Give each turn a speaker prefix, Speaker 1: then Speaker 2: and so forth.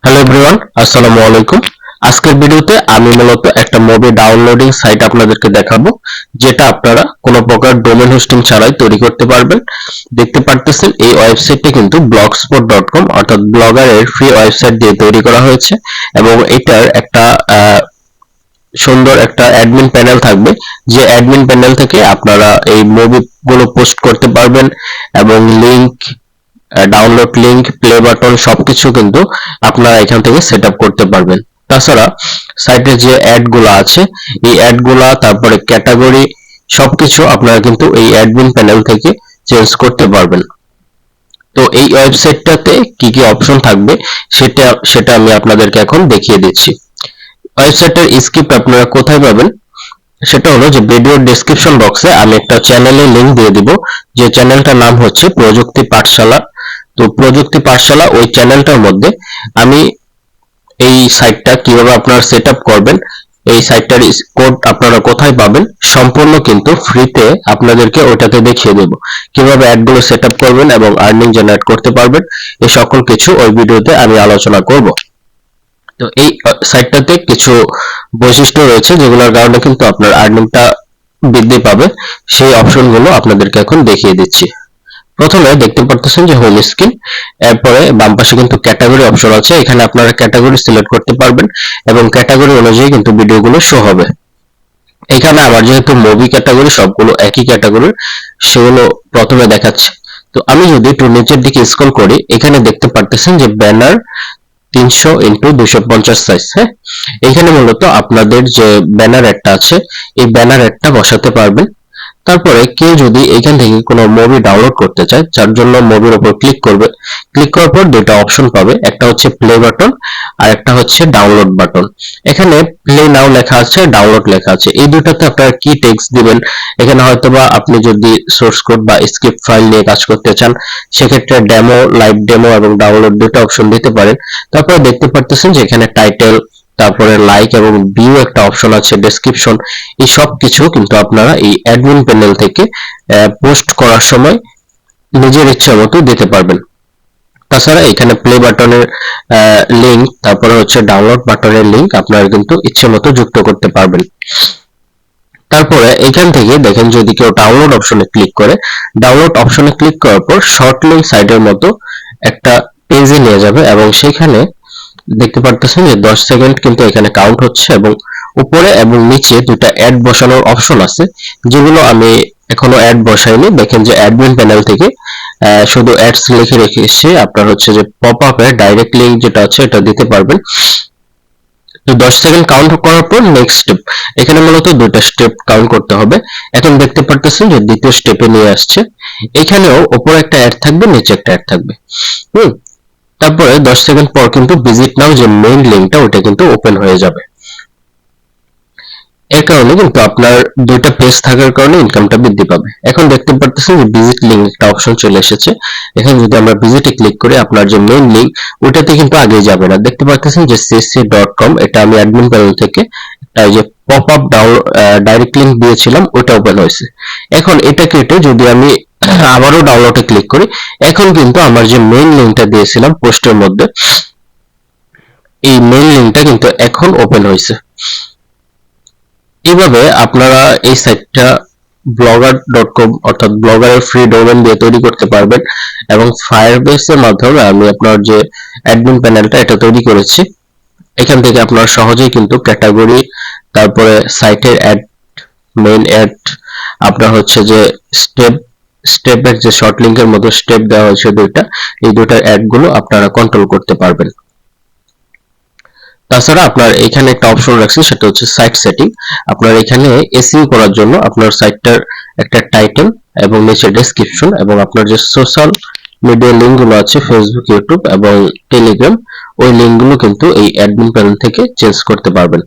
Speaker 1: Hello everyone, আসসালামু আলাইকুম। আজকের ভিডিওতে আমি মূলত একটা মুভি ডাউনলোডিং সাইট আপনাদেরকে দেখাবো, যেটা আপনারা কোনো প্রকার ডোমেইন হোস্টিং ছাড়াই তৈরি করতে পারবেন। দেখতে পারতেছেন এই ওয়েবসাইটটি কিন্তু blogspot.com অর্থাৎ ব্লগারের ফ্রি ওয়েবসাইট দিয়ে তৈরি করা হয়েছে এবং এটার একটা সুন্দর একটা অ্যাডমিন প্যানেল থাকবে, যে অ্যাডমিন প্যানেল থেকে আপনারা এই মুভিগুলো পোস্ট করতে পারবেন এবং link, download link, play button সবকিছু কিন্তু আপনারা এখান থেকে সেট আপ করতে পারবেন। তাছাড়া সাইটে যে অ্যাড গুলা আছে, এই অ্যাড গুলা তারপরে ক্যাটাগরি সবকিছু আপনারা কিন্তু এই অ্যাডমিন প্যানেল থেকে চেঞ্জ করতে পারবেন। তো এই ওয়েবসাইটটাতে কি কি অপশন থাকবে সেটা আমি আপনাদেরকে এখন দেখিয়ে দিচ্ছি। ওয়েবসাইটের স্ক্রিপ্ট আপনারা কোথায় পাবেন সেটা হলো যে ভিডিওর ডেসক্রিপশন বক্সে আমি একটা চ্যানেলের লিংক দিয়ে দিব, যে চ্যানেলটার নাম হচ্ছে প্রযুক্তি পাঠশালা। তো প্রযুক্তি পাঠশালা ওই চ্যানেলটার মধ্যে আমি এই সাইটটা কিভাবে আপনারা সেট আপ করবেন, এই সাইটটার কোড আপনারা কোথায় পাবেন, সম্পূর্ণ কিন্তু ফ্রিতে আপনাদেরকে ওটাতে দেখিয়ে দেব। কিভাবে অ্যাডগুলো সেট আপ করবেন এবং আর্নিং জেনারেট করতে পারবেন, এই সকল কিছু ওই ভিডিওতে আমি আলোচনা করব। তো এই সাইটটাতে কিছু বৈশিষ্ট্য রয়েছে যেগুলোর কারণে কিন্তু আপনার আর্নিংটা বৃদ্ধি পাবে, সেই অপশনগুলো আপনাদেরকে এখন দেখিয়ে দিচ্ছি। প্রথমে দেখতে পারতেছেন যে হোম স্ক্রিন, এরপরে বাম পাশে কিন্তু ক্যাটাগরি অপশন আছে, এখানে আপনারা ক্যাটাগরি সিলেক্ট করতে পারবেন এবং ক্যাটাগরি অনুযায়ী কিন্তু ভিডিওগুলো শো হবে। এখানে আমার যেহেতু মুভি ক্যাটাগরি সবগুলো একই ক্যাটাগরির, সেগুলো প্রথমে দেখাচ্ছে। তো আমি যদি একটু নিচের দিকে স্ক্রল করি, এখানে দেখতে পারতেছেন যে ব্যানার 300x250 সাইজ। হ্যাঁ, এখানে মূলত আপনাদের যে ব্যানার অ্যাডটা আছে এই ব্যানার অ্যাডটা বসাতে পারবেন। তারপরে কেউ যদি এখান থেকে কোনো মুভি ডাউনলোড করতে চায়, যার জন্য মুভির উপর ক্লিক করবে, ক্লিক করার পর দুটো অপশন পাবে, একটা হচ্ছে প্লে বাটন আর একটা হচ্ছে ডাউনলোড বাটন। এখানে প্লে নাও লেখা আছে, ডাউনলোড লেখা আছে, এই দুটাতে আপনারা কি টেক্সট দিবেন, এখানে হয়তোবা আপনি যদি সোর্স কোড বা স্ক্রিপ্ট ফাইল নিয়ে কাজ করতে চান সেক্ষেত্রে ডেমো, লাইভ ডেমো এবং ডাউনলোড দুটো অপশন দিতে পারেন। তারপরে দেখতে পারতেছেন যে এখানে টাইটেল, তারপরে লাইক এবং ভিউ একটা অপশন আছে, ডেসক্রিপশন, এই সব কিছু কিন্তু আপনারা এই অ্যাডমিন প্যানেল থেকে পোস্ট করার সময় নিজের ইচ্ছা মতো দিতে পারবেন। তাছাড়া এখানে প্লে বাটনের লিংক, তারপরে হচ্ছে ডাউনলোড বাটনের লিংক আপনারা কিন্তু ইচ্ছে মতো যুক্ত করতে পারবেন। তারপরে এখান থেকে দেখেন যদি কেউ ডাউনলোড অপশনে ক্লিক করে, ডাউনলোড অপশনে ক্লিক করার পর শর্ট লিংক সাইটের মতো একটা পেজে নিয়ে যাবে এবং সেখানে দেখতে পারতেছেন যে 10 সেকেন্ড কিন্তু এখানে কাউন্ট হচ্ছে এবং উপরে এবং নিচে দুটো অ্যাড বসানোর অপশন আছে, যেগুলো আমি এখনো অ্যাড বসাইনি। দেখেন যে অ্যাডমিন প্যানেল থেকে শুধু অ্যাডস লিখে রেখেছে, আপনার হচ্ছে যে পপ আপে ডাইরেক্ট লিংক যেটা আছে এটা দিতে পারবেন। তো 10 সেকেন্ড কাউন্ট করার পর নেক্সট স্টেপ, এখানে মূলত দুটো স্টেপ কাউন্ট করতে হবে। এখন দেখতে পারতেছেন যে দ্বিতীয় স্টেপে নিয়ে আসছে, এখানেও উপরে একটা অ্যাড থাকবে, নিচে একটা অ্যাড থাকবে। তারপরে 10 সেকেন্ড পর কিন্তু ভিজিট নাও যে মেইন লিংকটা ওটা কিন্তু ওপেন হয়ে যাবে। এর কারণে কিন্তু আপনার দুইটা পেজ থাকার কারণে ইনকামটা বৃদ্ধি পাবে। এখন দেখতে পারতেছেন যে ভিজিট লিংক একটা অপশন চলে এসেছে, এখানে যদি আমরা ভিজিটে ক্লিক করি আপনার যে মেইন লিংক ওটাতে কিন্তু আগে যাবে না। দেখতে পারতেছেন যে cc.com, এটা আমি অ্যাডমিন প্যানেল থেকে এই যে পপ আপ ডাইরেক্ট লিংক দিয়েছিলাম ওটা ওপেন হয়েছে। এখন এটা কেটে যদি আমি আবারও ডাউনলোডে ক্লিক করি, এখন কিন্তু আমার যে মেইন লিংকটা দিয়েছিলাম পোস্টের মধ্যে, এই মেইন লিংকটা কিন্তু এখন ওপেন হয়েছে। এইভাবে আপনারা এই সাইটটা blogger.com অর্থাৎ ব্লগারের ফ্রি ডোমেইন দিয়ে তৈরি করতে পারবেন এবং ফায়ারবেসের মাধ্যমে আমি আপনার যে অ্যাডমিন প্যানেলটা এটা তৈরি করেছি, এখান থেকে আপনারা সহজেই কিন্তু ক্যাটাগরি, তারপরে সাইটের অ্যাড, মেইন অ্যাড, আপনার হচ্ছে যে স্টেপের যে শর্ট লিংকের মতো স্টেপ দেওয়া হয়েছে দুইটা, এই দুটার অ্যাডগুলো আপনারা কন্ট্রোল করতে পারবেন। তাছাড়া আপনার এখানে একটা অপশন রাখছে, সেটা হচ্ছে সাইট সেটিং। আপনার এখানে এসইও করার জন্য আপনার সাইটটার একটা টাইটেল এবং নিচে ডেসক্রিপশন এবং আপনার যে সোশ্যাল মিডিয়া লিঙ্কগুলো আছে ফেসবুক, ইউটিউব এবং টেলিগ্রাম, ওই লিঙ্কগুলো কিন্তু এই অ্যাডমিন প্যানেল থেকে চেঞ্জ করতে পারবেন।